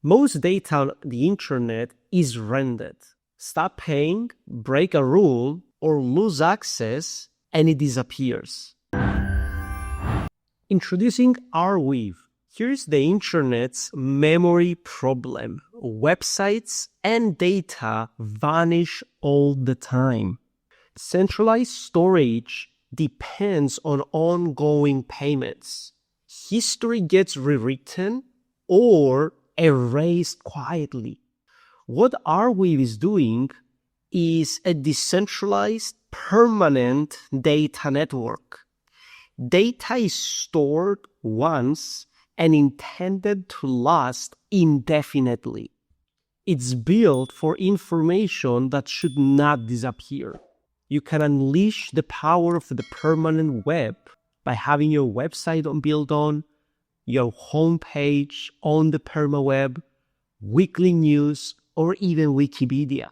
Most data on the internet is rendered. Stop paying, break a rule, or lose access, and it disappears. Introducing Arweave. Here's the internet's memory problem. Websites and data vanish all the time. Centralized storage depends on ongoing payments. History gets rewritten or erased quietly. What Arweave is doing is a decentralized, permanent data network. Data is stored once and intended to last indefinitely. It's built for information that should not disappear. You can unleash the power of the permanent web by having your website built on, your homepage on the Permaweb, weekly news, or even Wikipedia.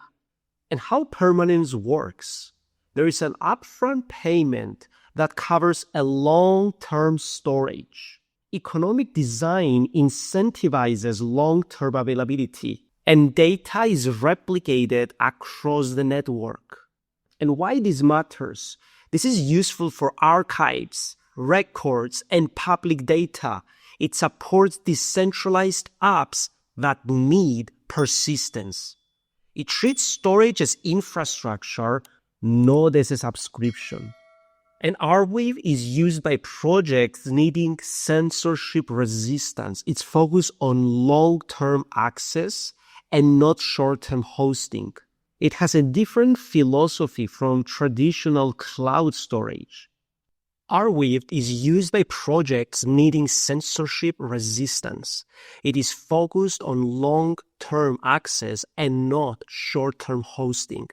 And how permanence works? There is an upfront payment that covers a long-term storage. Economic design incentivizes long-term availability, and data is replicated across the network. And why this matters? This is useful for archives, records, and public data. It supports decentralized apps that need persistence. It treats storage as infrastructure, not as a subscription. And Arweave is used by projects needing censorship resistance. It's focused on long-term access and not short-term hosting. It has a different philosophy from traditional cloud storage. Arweave is used by projects needing censorship resistance. It is focused on long-term access and not short-term hosting.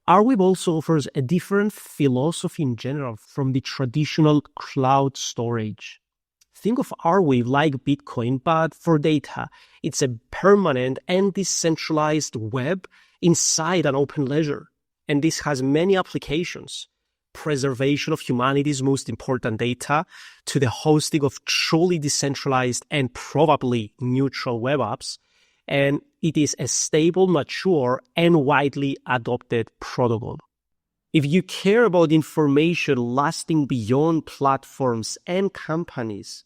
Arweave also offers a different philosophy in general from the traditional cloud storage. Think of Arweave like Bitcoin, but for data. It's a permanent and decentralized web inside an open ledger. And this has many applications. Preservation of humanity's most important data to the hosting of truly decentralized and probably neutral web apps. And it is a stable, mature, and widely adopted protocol. If you care about information lasting beyond platforms and companies,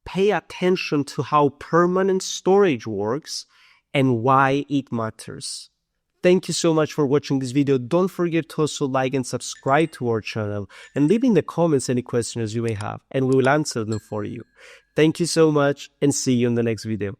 pay attention to how permanent storage works and why it matters. Thank you so much for watching this video. Don't forget to also like and subscribe to our channel and leave in the comments any questions you may have, and we will answer them for you. Thank you so much, and see you in the next video.